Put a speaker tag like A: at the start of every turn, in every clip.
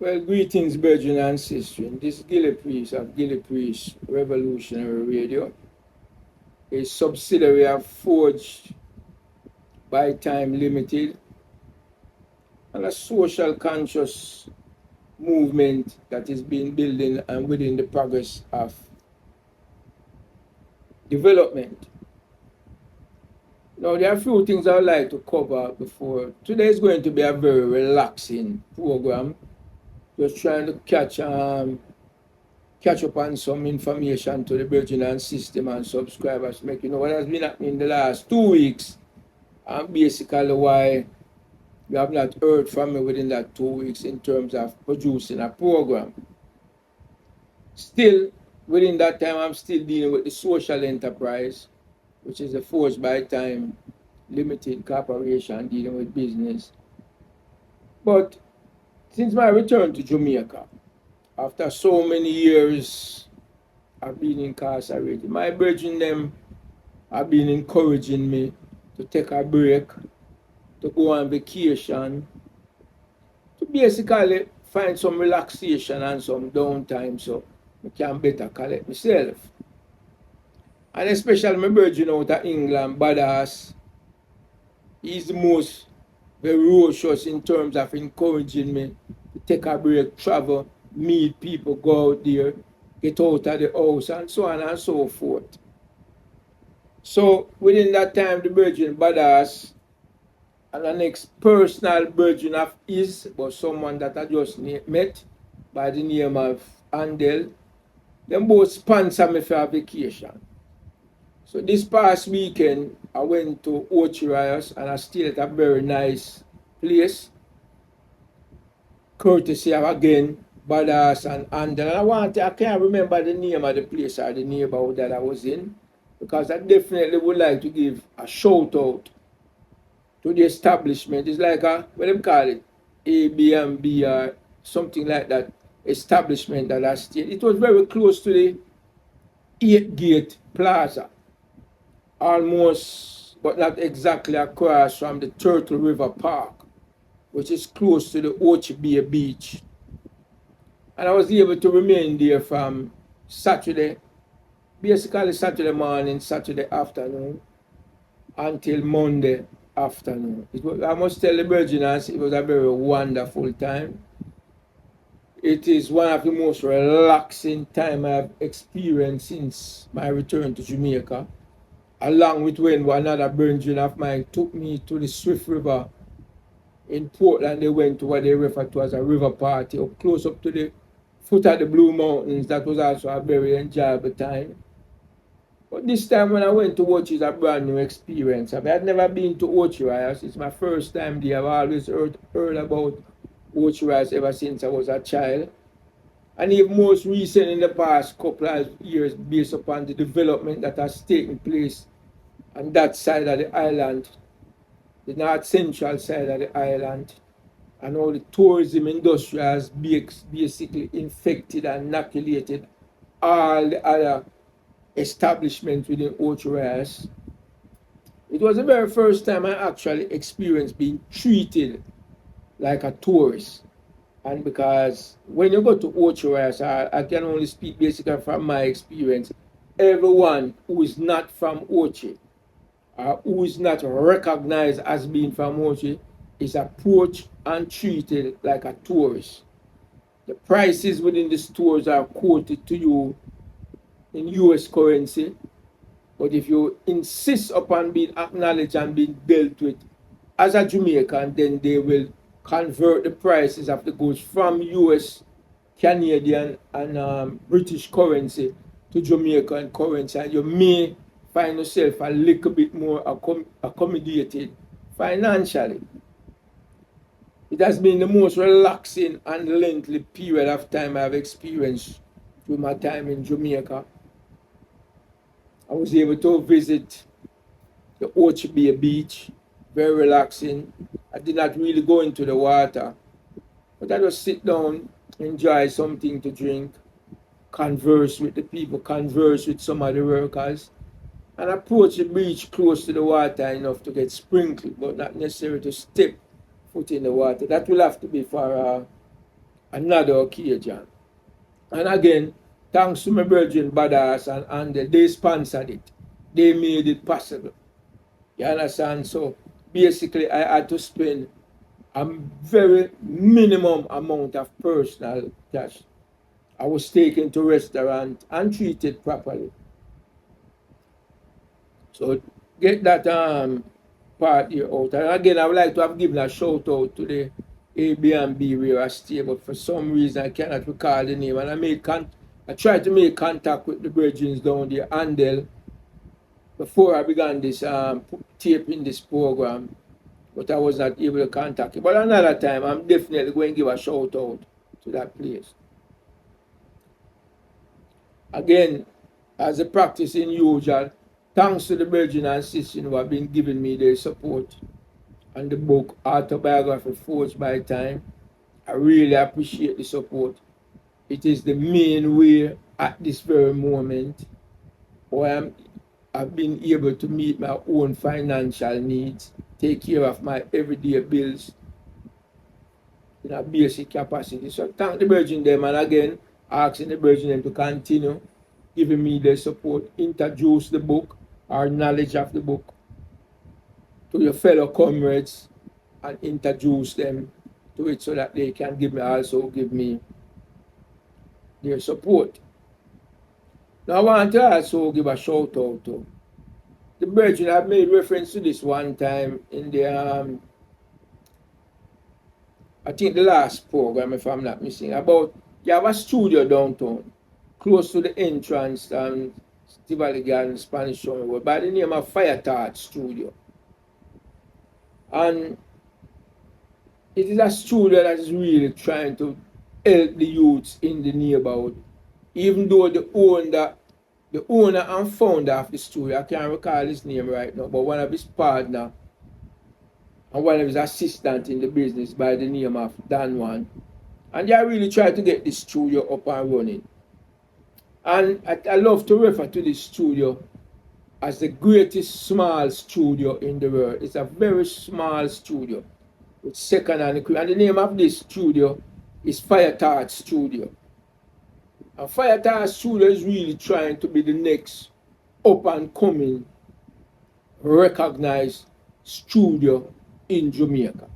A: Well, greetings, brethren and sisters. This is Gillie Priest of Gillie Priest Revolutionary Radio, a subsidiary of Forged by Time Limited, and a social conscious movement that is being building and within the progress of development. Now, there are a few things I would like to cover before. Today is going to be a very relaxing program, just trying to catch up on some information to the brethren and system and subscribers, make you know what has been happening in the last 2 weeks, and basically why you have not heard from me within that 2 weeks in terms of producing a program. Still, within that time, I'm still dealing with the social enterprise, which is the Forged by Time Limited Corporation dealing with business. But since my return to Jamaica, after so many years of being incarcerated, my brethren them have been encouraging me to take a break, to go on vacation, to basically find some relaxation and some downtime so I can better collect myself. And especially my brethren out of England, Badass, he's the most ferocious in terms of encouraging me to take a break, travel, meet people, go out there, get out of the house, and so on and so forth. So within that time, the brethren Badass and the next personal brethren of his was someone that I just met by the name of Andel. Them both sponsor me for a vacation. So this past weekend, I went to Ocho Rios and I stayed at a very nice place, courtesy of again Badass and Andel. And I can't remember the name of the place or the neighborhood that I was in, because I definitely would like to give a shout out to the establishment. It's like a, what do you call it, Airbnb or something like that, establishment that I stayed. It was very close to the 8 Gate Plaza, almost, but not exactly across from the Turtle River Park, which is close to the Ocho Bay Beach. And I was able to remain there from Saturday, basically Saturday morning, Saturday afternoon, until Monday afternoon. I must tell the brethren, it was a very wonderful time. It is one of the most relaxing time I've experienced since my return to Jamaica, along with when another brethren of mine took me to the Swift River in Portland. They went to what they refer to as a river party up close up to the foot of the Blue Mountains. That was also a very enjoyable time. But this time when I went to Ocho, it's a brand new experience. I had never been to Ocho Rios. It's my first time there. I've always heard about Ocho Rios ever since I was a child. And even most recent in the past couple of years, based upon the development that has taken place on that side of the island, the north central side of the island, and all the tourism industry has basically infected and inoculated all the other establishments within Ocho Rios. It was the very first time I actually experienced being treated like a tourist. And because when you go to Ocho Rios, I can only speak basically from my experience, everyone who is not from Ocho, who is not recognized as being from Ocho, is approached and treated like a tourist. The prices within the stores are quoted to you in US currency, but if you insist upon being acknowledged and being dealt with as a Jamaican, then they will convert the prices of the goods from US, Canadian, and British currency to Jamaican currency, and you may find yourself a little bit more accommodated financially. It has been the most relaxing and lengthy period of time I've experienced through my time in Jamaica. I was able to visit the Ocho Bay Beach, very relaxing. I did not really go into the water, but I just sit down, enjoy something to drink, converse with the people, converse with some of the workers, and approach the beach close to the water enough to get sprinkled, but not necessarily to step foot in the water. That will have to be for another occasion. And again, thanks to my brethren, Badass and they sponsored it. They made it possible. You understand? So basically, I had to spend a very minimum amount of personal cash. I was taken to restaurant and treated properly. So get that part here out. And again, I would like to have given a shout out to the Airbnb where I stay, but for some reason I cannot recall the name. And I tried to make contact with the brethren down there, Andel, before I began this taping this program, but I was not able to contact it. But another time, I'm definitely going to give a shout out to that place. Again, as a practice in usual, thanks to the brethren and sisters who have been giving me their support on the book Autobiography Forged by Time. I really appreciate the support. It is the main way at this very moment where I've been able to meet my own financial needs, take care of my everyday bills in a basic capacity. So thank the brethren them, and again asking the brethren them to continue giving me their support, introduce the book, our knowledge of the book to your fellow comrades and introduce them to it so that they can also give me their support. Now I want to also give a shout out to the brethren. I've made reference to this one time in the I think the last program, if I'm not missing, about you have a studio downtown close to the entrance and Tivoli Garden Spanish Town by the name of Fireart Studio. And it is a studio that is really trying to help the youths in the neighborhood. Even though the owner and founder of the studio, I can't recall his name right now, but one of his partners and one of his assistants in the business by the name of Dan One. And they are really trying to get the studio up and running. And I love to refer to this studio as the greatest small studio in the world. It's a very small studio with second-hand equipment. And the name of this studio is Fireart Studio. And Fireart Studio is really trying to be the next up-and-coming, recognized studio in Jamaica.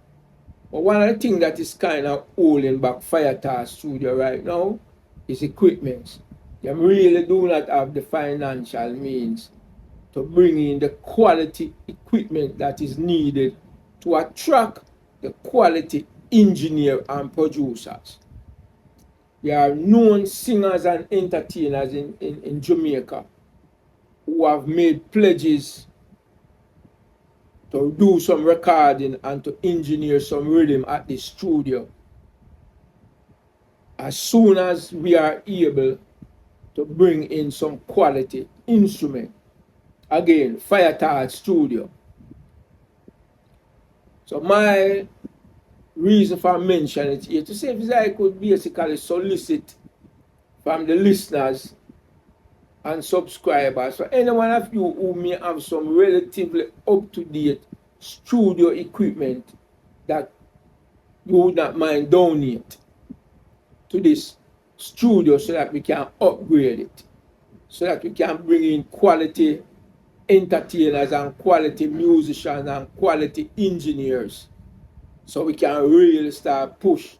A: But one of the things that is kind of holding back Fireart Studio right now is equipment. They really do not have the financial means to bring in the quality equipment that is needed to attract the quality engineer and producers. There are known singers and entertainers in Jamaica who have made pledges to do some recording and to engineer some rhythm at the studio. As soon as we are able to bring in some quality instrument, again, Fireart Studio. So my reason for mentioning it here to say if I could basically solicit from the listeners and subscribers, for any one of you who may have some relatively up-to-date studio equipment that you would not mind donate to this studio so that we can upgrade it, so that we can bring in quality entertainers and quality musicians and quality engineers, so we can really start push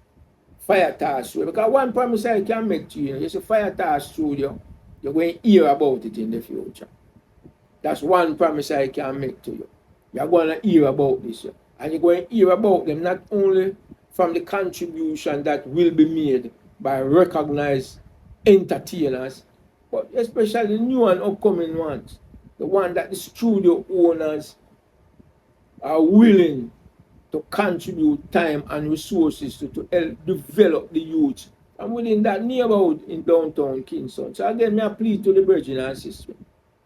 A: Fireart Studio. Because one promise I can make to you, you see Fireart Studio, you're going to hear about it in the future. That's one promise I can make to you. You're going to hear about this, and you're going to hear about them not only from the contribution that will be made by recognized entertainers, but especially new and upcoming ones, the one that the studio owners are willing to contribute time and resources to help develop the youth and within that neighborhood in downtown Kingston. So again, I plead to the brethren and sisters,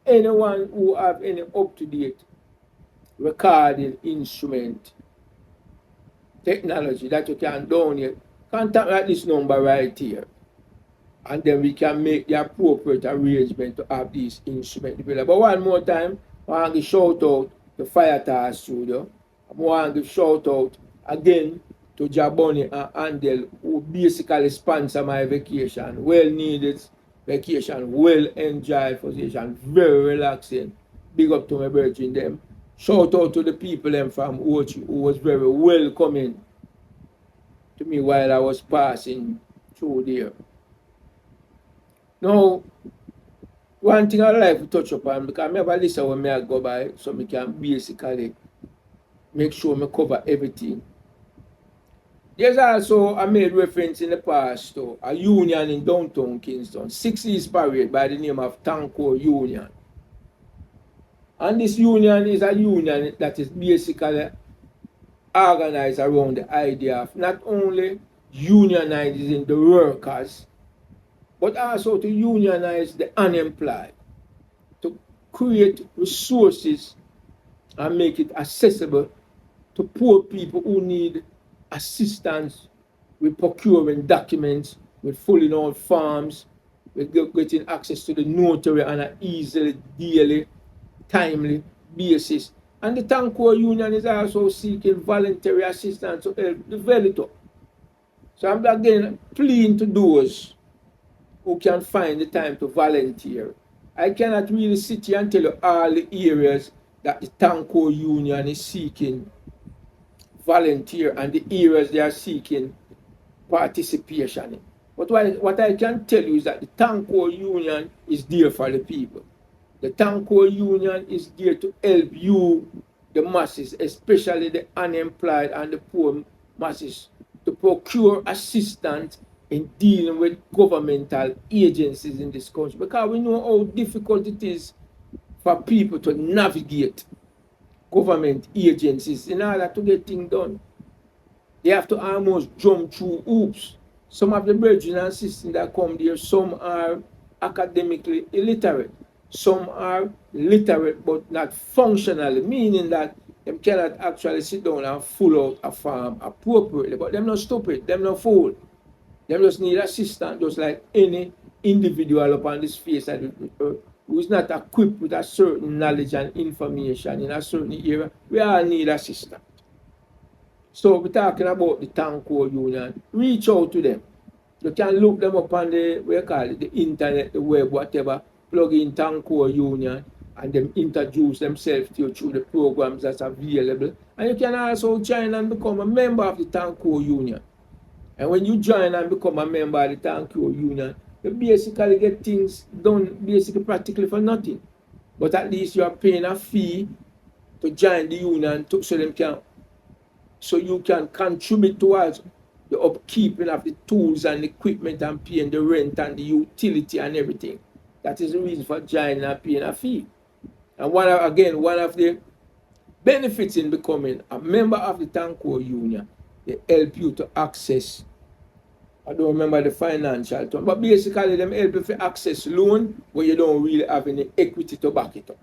A: anyone who have any up-to-date recording instrument technology that you can donate, contact at this number right here, and then we can make the appropriate arrangement to have these instruments developed. But one more time, I want to shout out to Fireart Studio. I want to shout out again to Jaboni and Andel, who basically sponsor my vacation. Well needed vacation, well enjoyed vacation, very relaxing. Big up to my brethren them. Shout out to the people them from Ocho who was very welcoming to me while I was passing through there. Now, one thing I'd like to touch upon, because I have a list when I go by, so I can basically make sure I cover everything. There's also, I made reference in the past to a union in downtown Kingston, 6 East Parade, by the name of Tankor Union. And this union is a union that is basically organized around the idea of not only unionizing the workers, but also to unionize the unemployed, to create resources and make it accessible to poor people who need assistance with procuring documents, with filling out forms, with getting access to the notary on an easily, daily, timely basis. And the Tankor Union is also seeking voluntary assistance to help develop it. So I'm again pleading to those who can find the time to volunteer. I cannot really sit here and tell you all the areas that the Tankor Union is seeking volunteer and the areas they are seeking participation in. But what I can tell you is that the Tankor Union is there for the people. The Tankor Union is there to help you, the masses, especially the unemployed and the poor masses, to procure assistance in dealing with governmental agencies in this country. Because we know how difficult it is for people to navigate government agencies in order to get things done. They have to almost jump through hoops. Some of the brethren and sisters that come there, some are academically illiterate. Some are literate but not functionally, meaning that they cannot actually sit down and fill out a form appropriately. But they're not stupid, they're not fool. They just need assistance, just like any individual upon this face of the earth who is not equipped with a certain knowledge and information in a certain area. We all need assistance. So we're talking about the Tankor Union. Reach out to them. You can look them up on the, what you call it, the internet, the web, whatever. Plug in Tankor Union and them introduce themselves to you through the programs that's available. And you can also join and become a member of the Tankor Union. And when you join and become a member of the Tankor Union, you basically get things done basically practically for nothing. But at least you are paying a fee to join the union so you can contribute towards the upkeeping of the tools and equipment and paying the rent and the utility and everything. That is the reason for joining and paying a fee. And one of the benefits in becoming a member of the Tankor Union, they help you to access, I don't remember the financial term, but basically them help you to access loan where you don't really have any equity to back it up.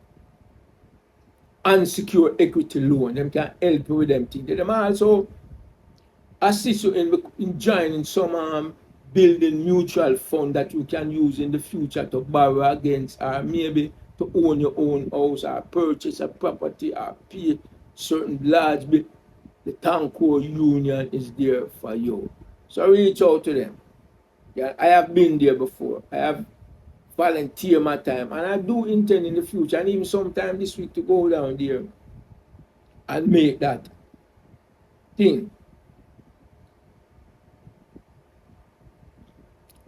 A: Unsecured equity loan, them can help you with them things. They also assist you in joining some building mutual fund that you can use in the future to borrow against, or maybe to own your own house or purchase a property or pay certain large bill. The Tankor Union is there for you. So reach out to them. Yeah, I have been there before. I have volunteered my time, and I do intend in the future, and even sometime this week, to go down there and make that thing.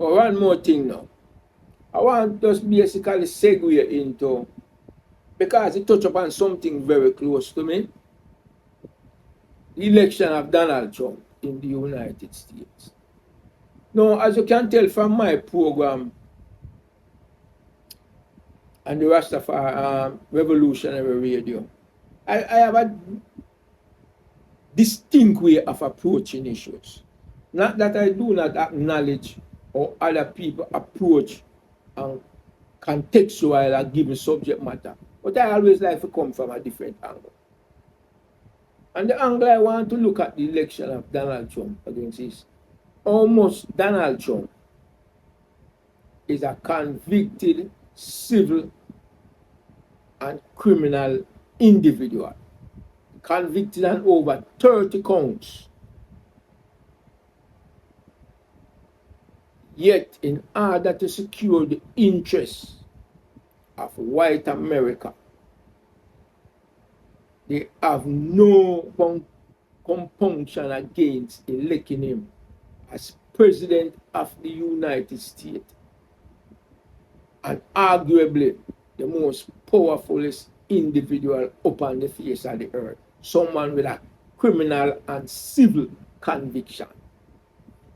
A: Oh, one more thing now. I want to just basically segue into, because it touched upon something very close to me, the election of Donald Trump in the United States. Now, as you can tell from my program and the Rastafari Revolutionary Radio, I have a distinct way of approaching issues. Not that I do not acknowledge how other people approach and contextual a given subject matter, but I always like to come from a different angle. And the angle I want to look at the election of Donald Trump against is almost Donald Trump is a convicted civil and criminal individual, convicted on over 30 counts Yet, in order to secure the interests of white America, they have no compunction against electing him as President of the United States, and arguably the most powerfulest individual upon the face of the earth, someone with a criminal and civil conviction.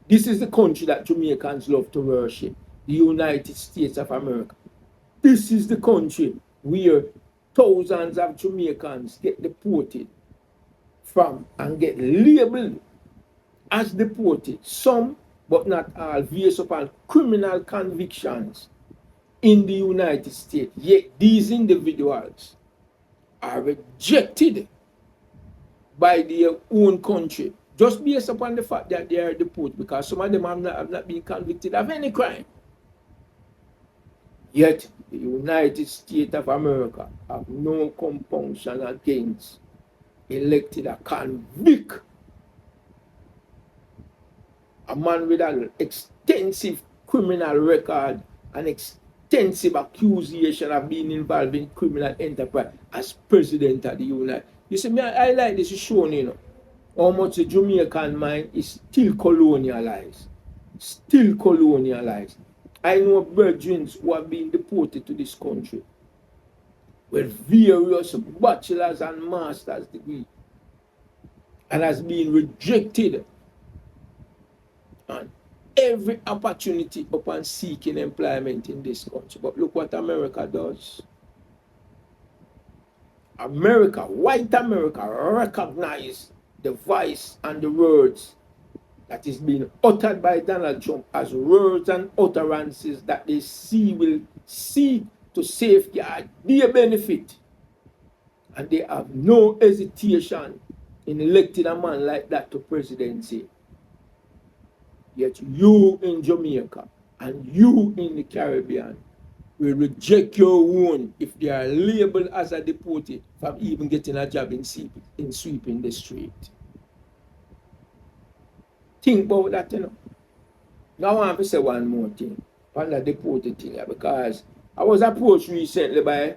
A: This is the country that Jamaicans love to worship, the United States of America. This is the country where thousands of Jamaicans get deported from and get labeled as deported, some but not all, based upon criminal convictions in the United States. Yet these individuals are rejected by their own country just based upon the fact that they are deported, because some of them have not been convicted of any crime. Yet the United States of America have no compunction against elected a convict, a man with an extensive criminal record, an extensive accusation of being involved in criminal enterprise as President of the United. You see, I like this showing, you know, how much the Jamaican mind is still colonialized. Still colonialized. I know brethren who have been deported to this country with various bachelor's and master's degrees and has been rejected on every opportunity upon seeking employment in this country. But look what America does. America, white America, recognize the voice and the words that is being uttered by Donald Trump as words and utterances that they see will seek to safeguard their benefit. And they have no hesitation in electing a man like that to presidency. Yet you in Jamaica and you in the Caribbean will reject your own if they are labeled as a deported from even getting a job in sweeping the street. Think about that, you know. Now I want to say one more thing on the deported thing, because I was approached recently by a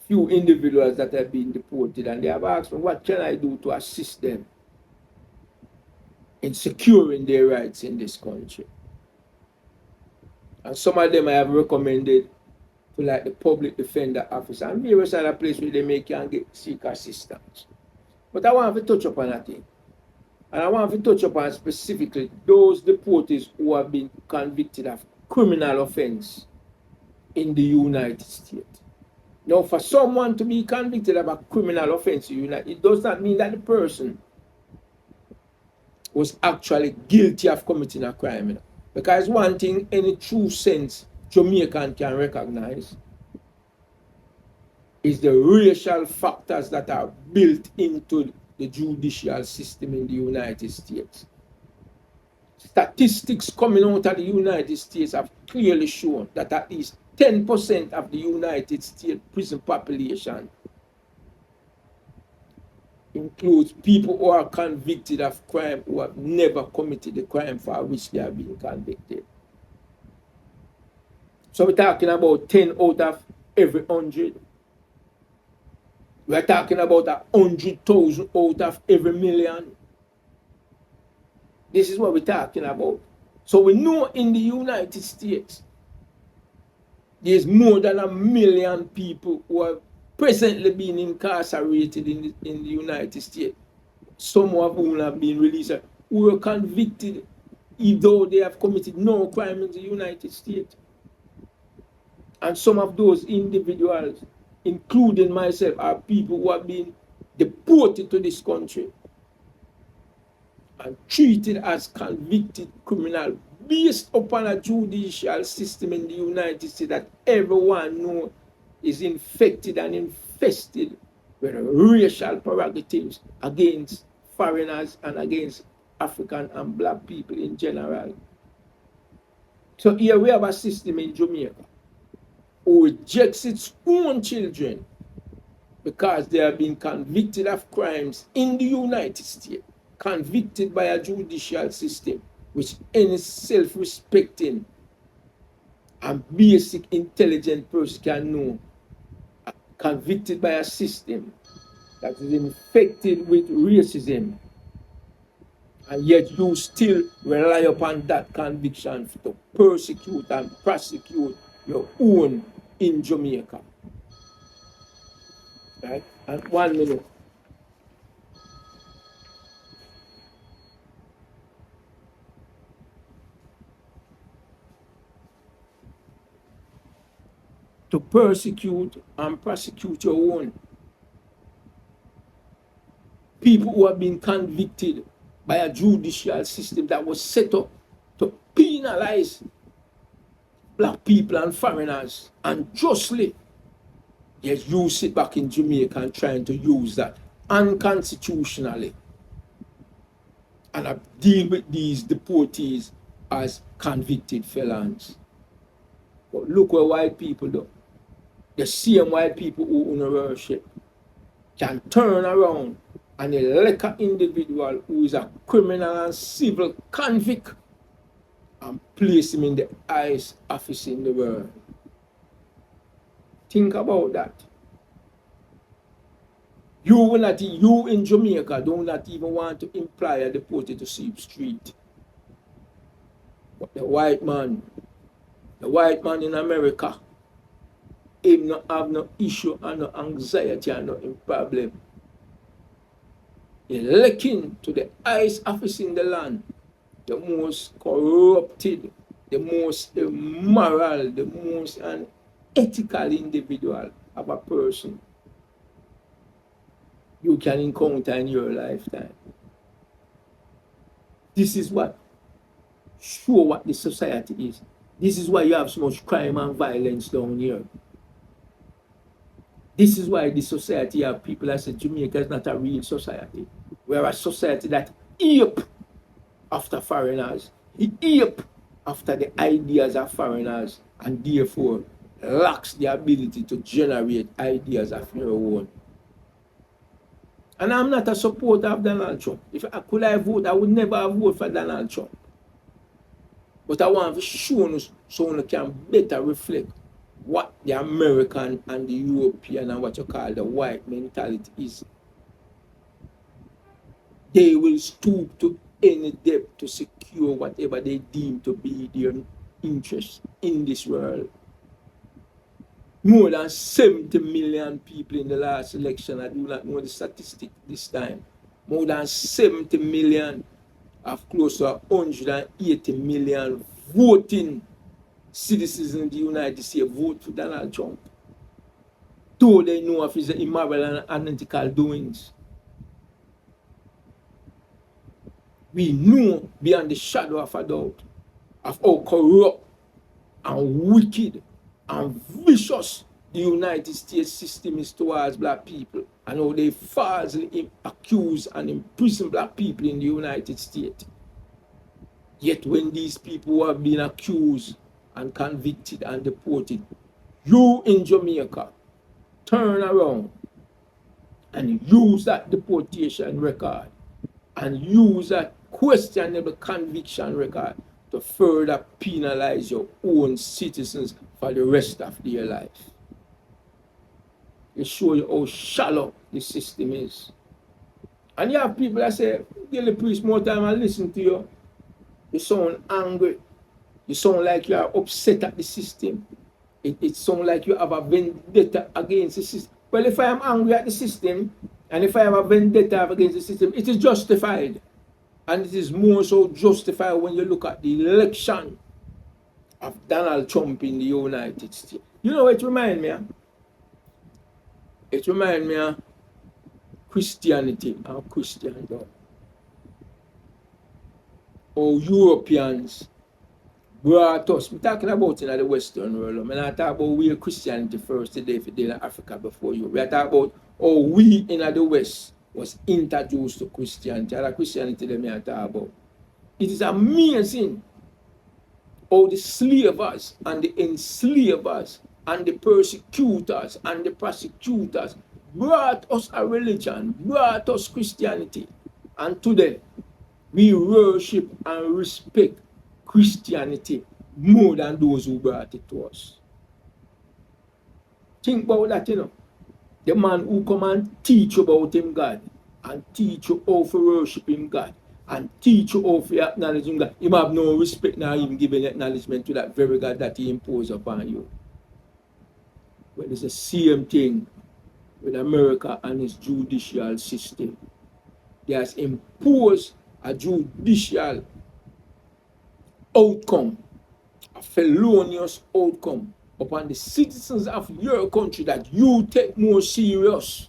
A: few individuals that have been deported, and they have asked me, what can I do to assist them in securing their rights in this country? And some of them I have recommended to, like, the public defender office and various other places where they can seek assistance. But I want to touch upon that thing. And I want to touch upon specifically those deportees who have been convicted of criminal offense in the United States. Now, for someone to be convicted of a criminal offense in the United States, it does not mean that the person was actually guilty of committing a crime. You know? Because one thing any true sense Jamaican can recognize is the racial factors that are built into the judicial system in the United States. Statistics coming out of the United States have clearly shown that at least 10% of the United States prison population includes people who are convicted of crime who have never committed the crime for which they have been convicted. So we're talking about 10 out of every 100. We're talking about 100,000 out of every million. This is what we're talking about. So we know in the United States, there's more than 1 million people who are presently being incarcerated in the United States. Some of whom have been released, who were convicted, though they have committed no crime in the United States. And some of those individuals, including myself, are people who have been deported to this country and treated as convicted criminals based upon a judicial system in the United States that everyone knows is infected and infested with racial prerogatives against foreigners and against African and black people in general. So here we have a system in Jamaica who rejects its own children because they have been convicted of crimes in the United States, convicted by a judicial system which any self-respecting and basic intelligent person can know, convicted by a system that is infected with racism, and yet you still rely upon that conviction to persecute and prosecute your own in Jamaica. Right? And 1 minute. To persecute and prosecute your own. People who have been convicted by a judicial system that was set up to penalize black people and foreigners unjustly. Yet you sit back in Jamaica and trying to use that unconstitutionally. And I deal with these deportees as convicted felons. But look what white people do. The same white people who own worship can turn around and elect an individual who is a criminal and civil convict and place him in the highest office in the world. Think about that. You in Jamaica do not even want to imply a deported to Seep Street. But the white man in America, him not have no issue and no anxiety and no problem. Electing to the highest office in the land, the most corrupted, the most immoral, the most unethical individual of a person you can encounter in your lifetime. This is what show what the society is. This is why you have so much crime and violence down here. This is why the society have people that say Jamaica is not a real society. We are a society that ape after foreigners. It ape after the ideas of foreigners and therefore lacks the ability to generate ideas of your own. And I'm not a supporter of Donald Trump. If I could vote, I would never vote for Donald Trump. But I want to show us so we can better reflect what the American and the European and what you call the white mentality is. They will stoop to any depth to secure whatever they deem to be their interest in this world. More than 70 million people in the last election. I do not know the statistic this time. More than 70 million of close to 180 million voting citizens in the United States vote for Donald Trump. Though they know of his immoral and unethical doings. We know beyond the shadow of a doubt of how corrupt and wicked and vicious the United States system is towards black people and how they falsely accuse and imprison black people in the United States. Yet when these people who have been accused and convicted and deported, you in Jamaica turn around and use that deportation record and use that questionable conviction record to further penalize your own citizens for the rest of their life. It shows you how shallow the system is. And you have people that say, Gillie, preach more time and listen to you. You sound angry. You sound like you are upset at the system. It sounds like you have a vendetta against the system. Well, if I am angry at the system, and if I have a vendetta against the system, it is justified. And it is more so justified when you look at the election of Donald Trump in the United States. You know what it reminds me of? It reminds me of Christianity and Christendom. Or Europeans brought us, we're talking about in the Western world. I'm not talking about we Christianity first today if in Africa before you. We are talking about how we in the West was introduced to Christianity. And Christianity that I talk about. It is amazing how the slavers and the enslavers and the persecutors and the prosecutors brought us a religion, brought us Christianity. And today, We worship and respect Christianity more than those who brought it to us. Think about that, you know. The man who come and teach about him God, and teach you how to worship him God, and teach you how to acknowledge him God. He have no respect now, even giving acknowledgement to that very God that he imposed upon you. Well, it's the same thing with America and its judicial system. They has imposed a judicial outcome, a felonious outcome upon the citizens of your country that you take more serious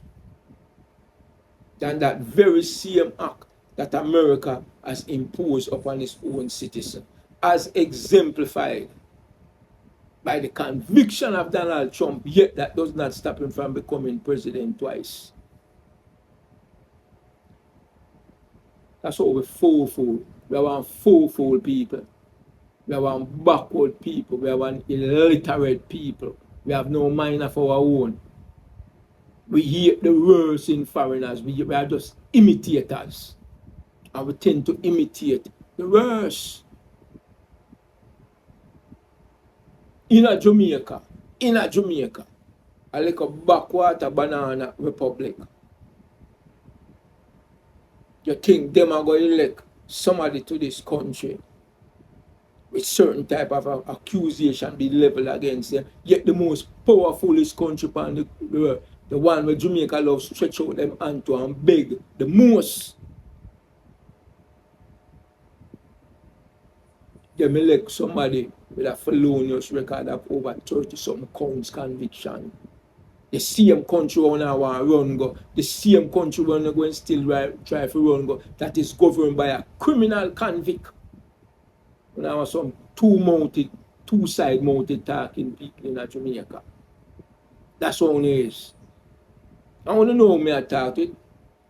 A: than that very same act that America has imposed upon its own citizen, as exemplified by the conviction of Donald Trump, yet that does not stop him from becoming president twice. That's what we're fourfold. We are fourfold people. We are backward people. We are illiterate people. We have no mind of our own. We hate the worst in foreigners. We are just imitators. And we tend to imitate the worst. In a Jamaica, I like a backwater banana republic. You think them are going to elect somebody to this country with certain type of accusation be leveled against them, yet the most powerfulest country on the world, the one where Jamaica loves stretch out them hand to and beg the most, them elect somebody with a felonious record of over 30-something counts conviction. The same country when I want to run go, the same country when I go and still try to run go, that is governed by a criminal convict. When I was some two-side mounted talking people in Jamaica. That's how it is. I want to know who I talk to.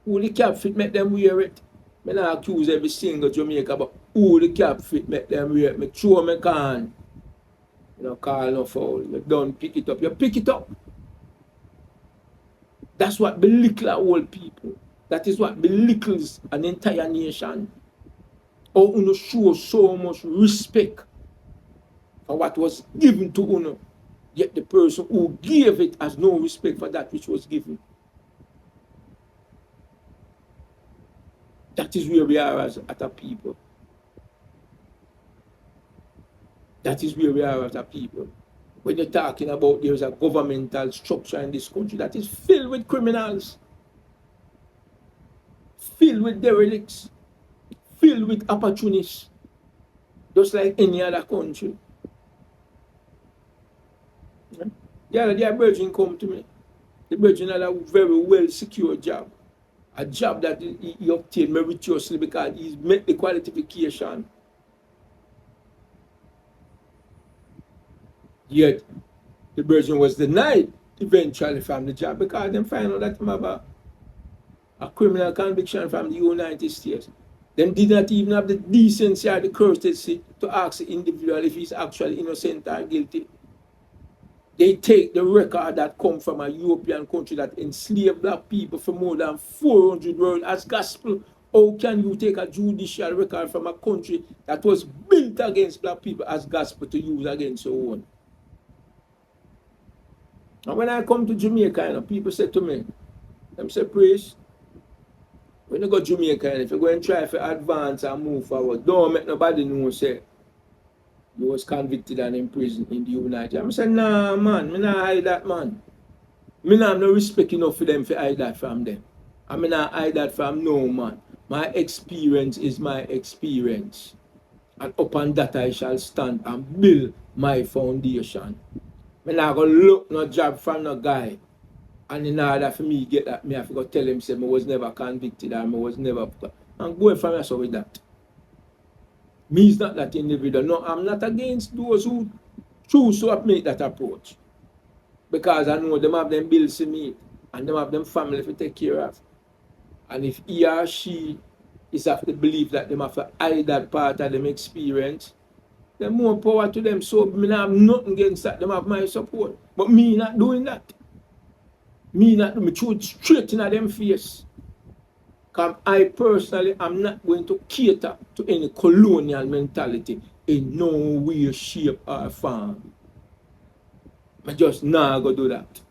A: Who the cap fit make them wear it? I don't accuse every single Jamaica, but who the cap fit make them wear it? I throw me can. You know, call no foul. You don't pick it up. You pick it up. That's what belittle old people. That is what belittles an entire nation. How Uno show so much respect for what was given to Uno, yet the person who gave it has no respect for that which was given. That is where we are as a people. That is where we are as a people. When you're talking about there's a governmental structure in this country that is filled with criminals, filled with derelicts, filled with opportunists, just like any other country. The other day, a virgin come to me. The virgin had a very well secured job. A job that he obtained meritoriously because he met the qualification. Yet, the virgin was denied eventually from the job because they find out that he have a criminal conviction from the United States. Them did not even have the decency or the courtesy to ask the individual if he's actually innocent or guilty. They take the record that come from a European country that enslaved black people for more than 400 years as gospel. How can you take a judicial record from a country that was built against black people as gospel to use against your own? And when I come to Jamaica, you know, people say to me, them say, Praise, when you go to Jamaica, if you go and try to advance and move forward, don't make nobody know, say, you was convicted and imprisoned in the United States. I say, nah, man, I not hide that, man. I not have no respect enough for them to hide that from them. I not hide that from no man. My experience is my experience. And upon that I shall stand and build my foundation. I not go look no job from no guy. And in order for me to get that, I have to go tell him, say, I was never convicted and I was never... And go from us with that. Me is not that individual. No, I'm not against those who choose to make that approach. Because I know them have them bills to meet and them have them family to take care of. And if he or she is of the belief that them have to hide that part of them experience, then more power to them. So me not have nothing against that. Them have my support. But me not doing that. Me not doing it. Me throw it straight in them face. Because I personally am not going to cater to any colonial mentality in no way, shape, or form. I just not go do that.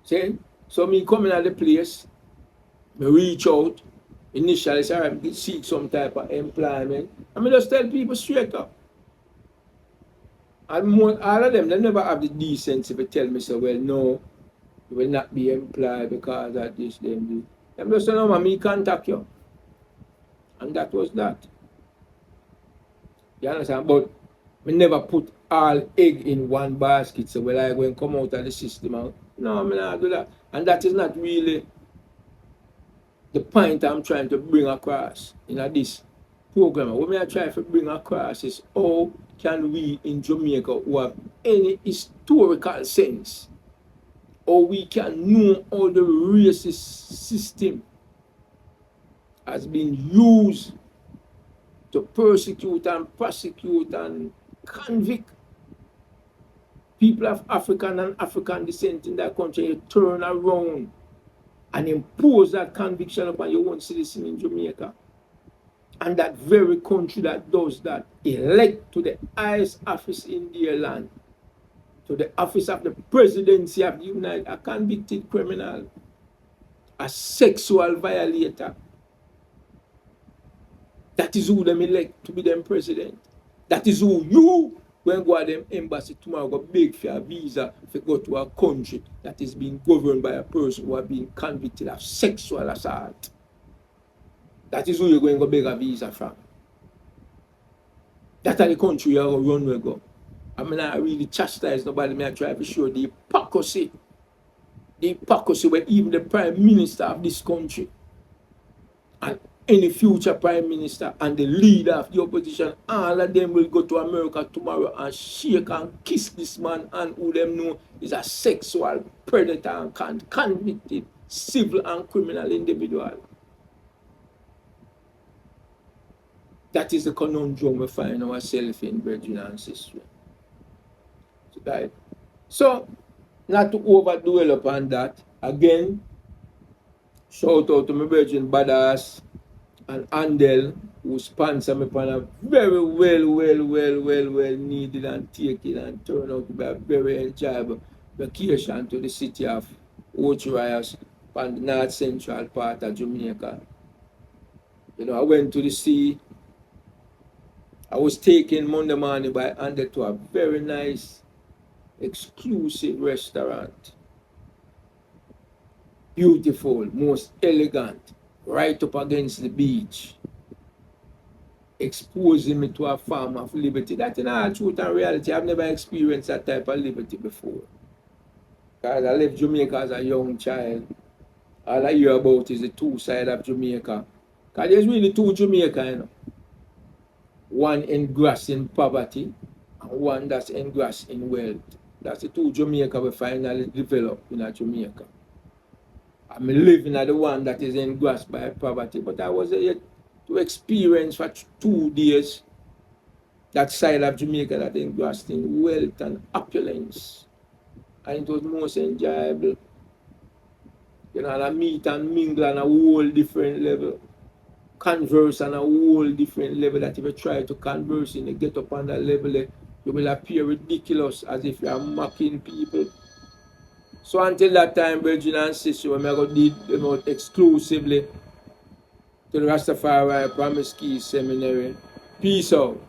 A: See? So me coming at the place, me reach out, initially say I seek some type of employment. I mean just tell people straight up. And all of them, they never have the decency to tell me, so, well, no, you will not be employed because of this, them. Them just say, no, man, me contact you. And that was that. You understand? But we never put all egg in one basket, so well, I go and come out of the system. No, I'm not do that. And that is not really the point I'm trying to bring across in this program. What I try to bring across is how can we in Jamaica who have any historical sense, or we can know how the racist system has been used to persecute and prosecute and convict people of African and African descent in that country. You turn around and impose that conviction upon your own citizen in Jamaica. And that very country that does that elect to the highest office in their land, to the office of the presidency of the United, a convicted criminal, a sexual violator. That is who them elect to be them president. That is who you, when go to them embassy tomorrow, go beg for a visa to go to a country that is being governed by a person who has been convicted of sexual assault. That is who you're going to beg a visa from. That's the country you're going to run where go. I mean, I really chastise nobody. I try to show the hypocrisy. The hypocrisy where even the prime minister of this country and any future prime minister and the leader of the opposition, all of them will go to America tomorrow and shake and kiss this man, and who them know is a sexual predator and convicted civil and criminal individual. That is the conundrum we find ourselves in, brethren and sisters. So, not to overdo upon that, again, shout out to my brethren Badass and Andel, who sponsor me upon a very well needed and taken and turned out to be a very enjoyable vacation to the city of Ocho, Rios, on the north central part of Jamaica. You know, I went to the sea. I was taken Monday morning by Andel to a very nice, exclusive restaurant. Beautiful, most elegant, right up against the beach, exposing me to a form of liberty. That in all truth and reality, I've never experienced that type of liberty before. Because I left Jamaica as a young child. All I hear about is the two sides of Jamaica. Because there's really two Jamaica, you know. One engrossed in poverty and one that's engrossed in wealth. That's the two Jamaica we finally developed in Jamaica. I'm living at the one that is engrossed by poverty, but I was yet to experience for 2 days that side of Jamaica that engrossed in wealth and opulence. And it was most enjoyable. You know, and I meet and mingle on a whole different level. Converse on a whole different level that if you try to converse and you get up on that level, you will appear ridiculous as if you are mocking people. So until that time, brethren and sisters, when I go did them out exclusively to the Rastafari Promise Key Seminary. Peace out.